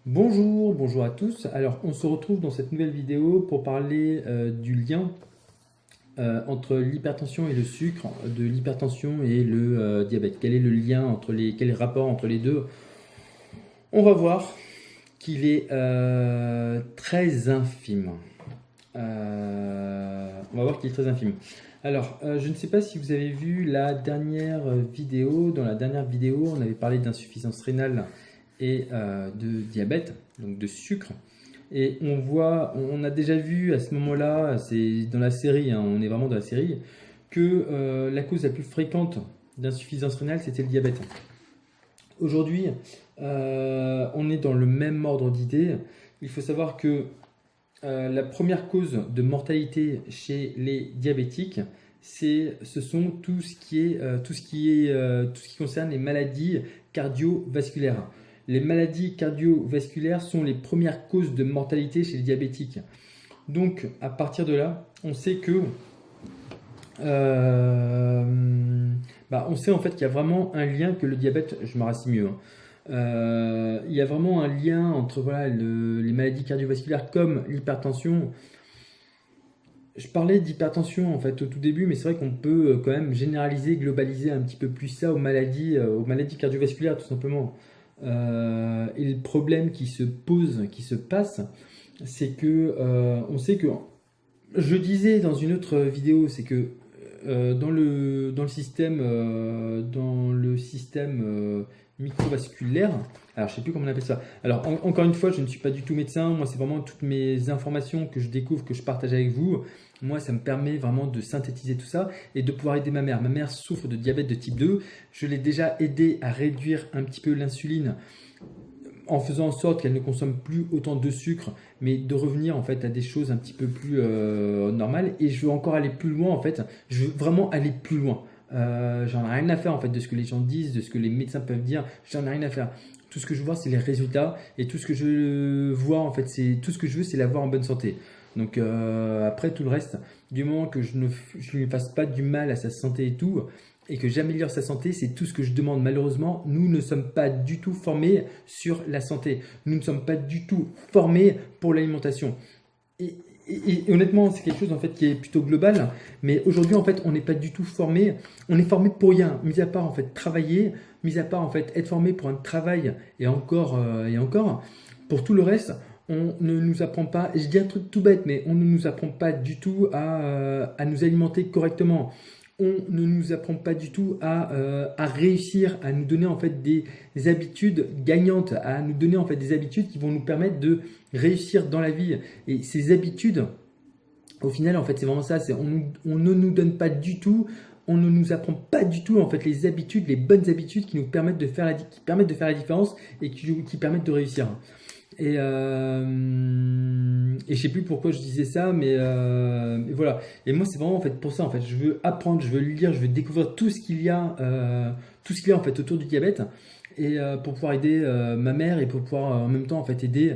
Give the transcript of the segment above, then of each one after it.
Bonjour, bonjour à tous. Alors, on se retrouve dans cette nouvelle vidéo pour parler du lien entre l'hypertension et le sucre, de l'hypertension et le diabète. Quel est le lien quel est le rapport entre les deux? On va voir qu'il est très infime. On va voir qu'il est très infime. Alors, je ne sais pas si vous avez vu la dernière vidéo. Dans la dernière vidéo, on avait parlé d'insuffisance rénale et de diabète, donc de sucre. Et on a déjà vu à ce moment-là, c'est dans la série, hein, on est vraiment dans la série, que la cause la plus fréquente d'insuffisance rénale, c'était le diabète. Aujourd'hui, on est dans le même ordre d'idées. Il faut savoir que la première cause de mortalité chez les diabétiques, ce sont tout ce qui concerne les maladies cardiovasculaires. Les maladies cardiovasculaires sont les premières causes de mortalité chez les diabétiques. Donc, à partir de là, on sait que euh, on sait en fait qu'il y a vraiment un lien que le diabète, je me rassis mieux, hein. Il y a vraiment un lien entre voilà, les maladies cardiovasculaires comme l'hypertension. Je parlais d'hypertension en fait au tout début, mais c'est vrai qu'on peut quand même généraliser, globaliser un petit peu plus ça aux maladies cardiovasculaires tout simplement. Et le problème qui se pose, qui se passe, c'est que on sait que, je disais dans une autre vidéo, c'est que dans le système microvasculaire, alors je sais plus comment on appelle ça. Alors encore une fois, je ne suis pas du tout médecin, moi c'est vraiment toutes mes informations que je découvre, que je partage avec vous. Moi, ça me permet vraiment de synthétiser tout ça et de pouvoir aider ma mère. Ma mère souffre de diabète de type 2. Je l'ai déjà aidé à réduire un petit peu l'insuline en faisant en sorte qu'elle ne consomme plus autant de sucre, mais de revenir en fait à des choses un petit peu plus normales. Et je veux encore aller plus loin en fait. Je veux vraiment aller plus loin. J'en ai rien à faire en fait de ce que les gens disent, de ce que les médecins peuvent dire. J'en ai rien à faire. Tout ce que je veux voir, c'est les résultats. Et tout ce que je vois en fait, c'est tout ce que je veux, c'est la voir en bonne santé. Donc après tout le reste, du moment que je ne lui fasse pas du mal à sa santé et tout, et que j'améliore sa santé, c'est tout ce que je demande. Malheureusement, nous ne sommes pas du tout formés sur la santé. Nous ne sommes pas du tout formés pour l'alimentation. Et, et honnêtement, c'est quelque chose en fait qui est plutôt global. Mais aujourd'hui, en fait, on n'est pas du tout formé. On est formé pour rien, mis à part en fait travailler, mis à part en fait être formé pour un travail et encore. Pour tout le reste, on ne nous apprend pas. Je dis un truc tout bête, mais on ne nous apprend pas du tout à nous alimenter correctement. On ne nous apprend pas du tout à réussir, à nous donner en fait des habitudes gagnantes, à nous donner en fait des habitudes qui vont nous permettre de réussir dans la vie. Et ces habitudes, au final, en fait, c'est vraiment ça. On ne nous donne pas du tout, on ne nous apprend pas du tout en fait les habitudes, les bonnes habitudes qui nous permettent de faire la différence et qui permettent de réussir. Et je sais plus pourquoi je disais ça, mais voilà. Et moi, c'est vraiment en fait pour ça. En fait, je veux apprendre, je veux lire, je veux découvrir tout ce qu'il y a en fait autour du diabète, et pour pouvoir aider ma mère et pour pouvoir en même temps en fait aider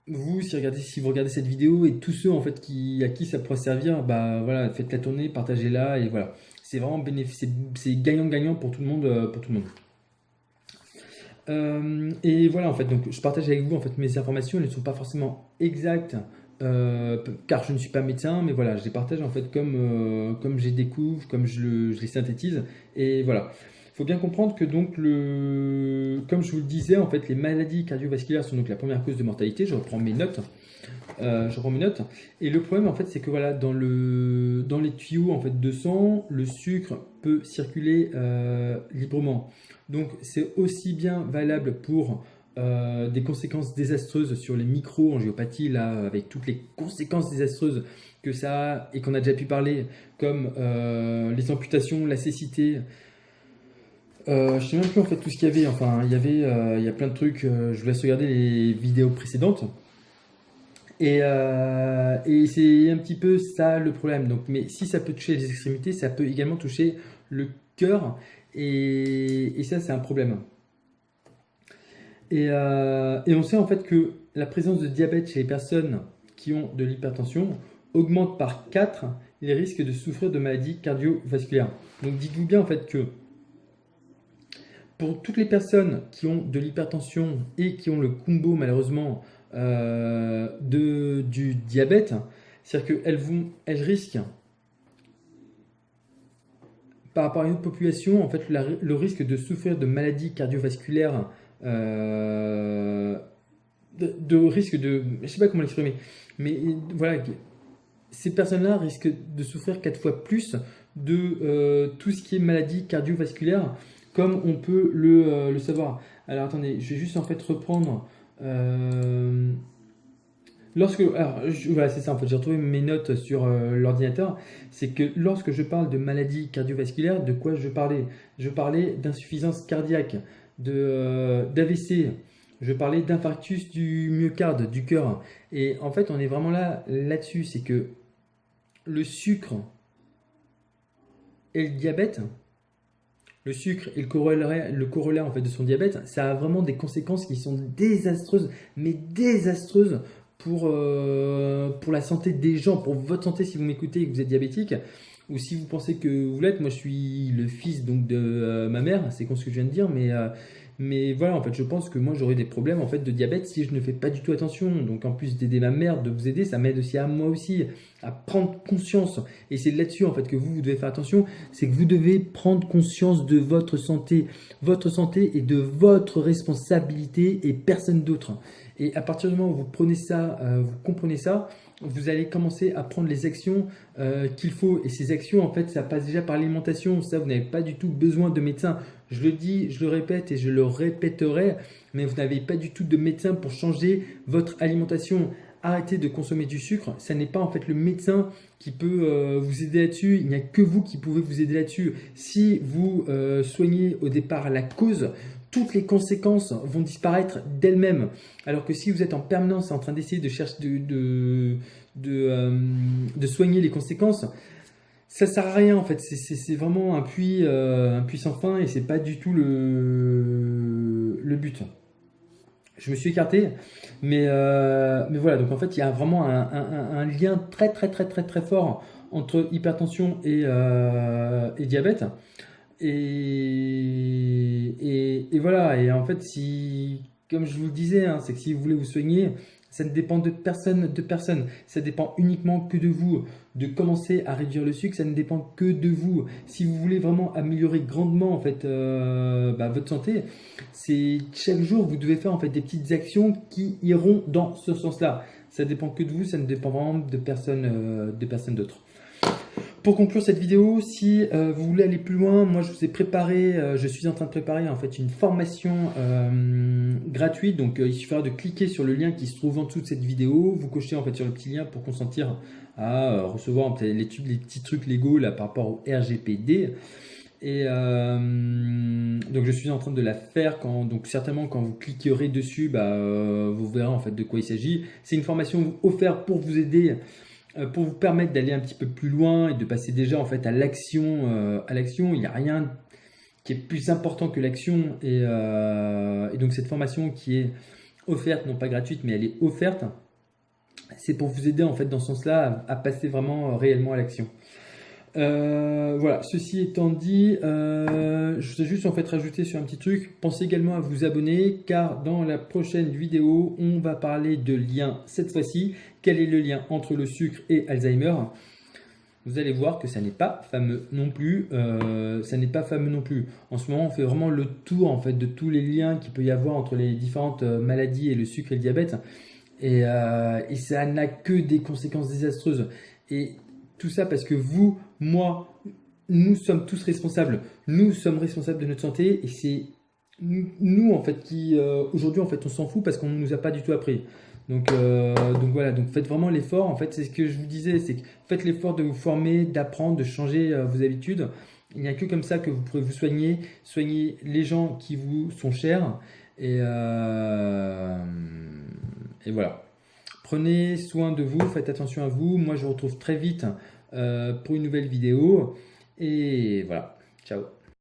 vous si vous regardez cette vidéo et tous ceux en fait à qui ça pourrait servir. Bah voilà, faites la tournée, partagez-la et voilà. C'est vraiment bénéfice, c'est gagnant-gagnant pour tout le monde, pour tout le monde. Et voilà, en fait, donc je partage avec vous en fait mes informations. Elles ne sont pas forcément exactes, car je ne suis pas médecin, mais voilà, je les partage en fait comme je les découvre, comme je les synthétise. Et voilà. Il faut bien comprendre que donc comme je vous le disais, en fait, les maladies cardiovasculaires sont donc la première cause de mortalité. Je reprends mes notes. Je reprends mes notes. Et le problème, en fait, c'est que voilà, dans les tuyaux en fait, de sang, le sucre peut circuler librement. Donc, c'est aussi bien valable pour des conséquences désastreuses sur les micro-angiopathies, là, avec toutes les conséquences désastreuses que ça a et qu'on a déjà pu parler, comme les amputations, la cécité. Je sais même plus en fait tout ce qu'il y avait. Enfin, il y a plein de trucs. Je vous laisse regarder les vidéos précédentes. Et c'est un petit peu ça le problème. Donc, mais si ça peut toucher les extrémités, ça peut également toucher le cœur. Et ça, c'est un problème. Et on sait en fait que la présence de diabète chez les personnes qui ont de l'hypertension augmente par 4 les risques de souffrir de maladies cardiovasculaires. Donc dites-vous bien en fait que Pour toutes les personnes qui ont de l'hypertension et qui ont le combo malheureusement du diabète, c'est-à-dire qu'elles risquent, par rapport à une autre population, en fait, le risque de souffrir de maladies cardiovasculaires, de risque de, je sais pas comment l'exprimer, mais voilà, ces personnes-là risquent de souffrir 4 fois plus de tout ce qui est maladie cardiovasculaire, comme on peut le savoir. Alors attendez, je vais juste en fait reprendre. Voilà, c'est ça en fait, j'ai retrouvé mes notes sur l'ordinateur. C'est que lorsque je parle de maladie cardiovasculaire, de quoi je parlais? Je parlais d'insuffisance cardiaque, d'AVC, je parlais d'infarctus du myocarde, du cœur. Et en fait, on est vraiment là-dessus, c'est que le sucre et le diabète, le sucre et le corollaire en fait de son diabète, ça a vraiment des conséquences qui sont désastreuses, mais désastreuses pour la santé des gens, pour votre santé si vous m'écoutez et que vous êtes diabétique, ou si vous pensez que vous l'êtes. Moi je suis le fils donc de ma mère, c'est con ce que je viens de dire, mais voilà, en fait, je pense que moi j'aurai des problèmes en fait de diabète si je ne fais pas du tout attention. Donc en plus d'aider ma mère, de vous aider, ça m'aide aussi à moi aussi à prendre conscience. Et c'est là-dessus en fait que vous devez faire attention, c'est que vous devez prendre conscience de votre santé. Votre santé est de votre responsabilité et personne d'autre. Et à partir du moment où vous prenez ça, vous comprenez ça, vous allez commencer à prendre les actions qu'il faut. Et ces actions, en fait, ça passe déjà par l'alimentation. Ça, vous n'avez pas du tout besoin de médecin. Je le dis, je le répète et je le répéterai, mais vous n'avez pas du tout de médecin pour changer votre alimentation. Arrêtez de consommer du sucre. Ça n'est pas en fait le médecin qui peut vous aider là-dessus. Il n'y a que vous qui pouvez vous aider là-dessus. Si vous soignez au départ la cause, toutes les conséquences vont disparaître d'elles-mêmes. Alors que si vous êtes en permanence en train d'essayer de chercher de soigner les conséquences, ça sert à rien en fait. C'est vraiment un puits sans fin et c'est pas du tout le but. Je me suis écarté, mais voilà. Donc en fait, il y a vraiment un lien très fort entre hypertension et diabète. Et voilà, et en fait, comme je vous le disais, hein, c'est que si vous voulez vous soigner, ça ne dépend de personne, ça dépend uniquement que de vous. De commencer à réduire le sucre, ça ne dépend que de vous. Si vous voulez vraiment améliorer grandement en fait, votre santé, c'est chaque jour vous devez faire en fait des petites actions qui iront dans ce sens-là. Ça dépend que de vous, ça ne dépend vraiment de personne d'autre. Pour conclure cette vidéo, si vous voulez aller plus loin, moi je vous ai préparé, je suis en train de préparer en fait une formation gratuite. Donc il suffira de cliquer sur le lien qui se trouve en dessous de cette vidéo, vous cochez en fait sur le petit lien pour consentir à recevoir les petits trucs légaux là par rapport au RGPD. Et donc je suis en train de la faire, donc certainement quand vous cliquerez dessus, vous verrez en fait de quoi il s'agit. C'est une formation offerte pour vous aider, pour vous permettre d'aller un petit peu plus loin et de passer déjà en fait à l'action. Il n'y a rien qui est plus important que l'action. Et donc cette formation qui est offerte, non pas gratuite, mais elle est offerte, c'est pour vous aider en fait dans ce sens-là à passer vraiment réellement à l'action. Voilà, ceci étant dit, je voudrais juste en fait rajouter sur un petit truc. Pensez également à vous abonner car dans la prochaine vidéo, on va parler de lien cette fois-ci. Quel est le lien entre le sucre et Alzheimer? Vous allez voir que ça n'est pas fameux non plus. En ce moment, on fait vraiment le tour en fait de tous les liens qu'il peut y avoir entre les différentes maladies et le sucre et le diabète. Et ça n'a que des conséquences désastreuses. Et tout ça parce que vous, moi, nous sommes tous responsables. Nous sommes responsables de notre santé et c'est nous en fait qui aujourd'hui en fait on s'en fout parce qu'on ne nous a pas du tout appris. Donc voilà, donc faites vraiment l'effort. En fait, c'est ce que je vous disais, c'est que faites l'effort de vous former, d'apprendre, de changer vos habitudes. Il n'y a que comme ça que vous pourrez vous soigner les gens qui vous sont chers et voilà. Prenez soin de vous, faites attention à vous. Moi, je vous retrouve très vite pour une nouvelle vidéo. Et voilà, ciao.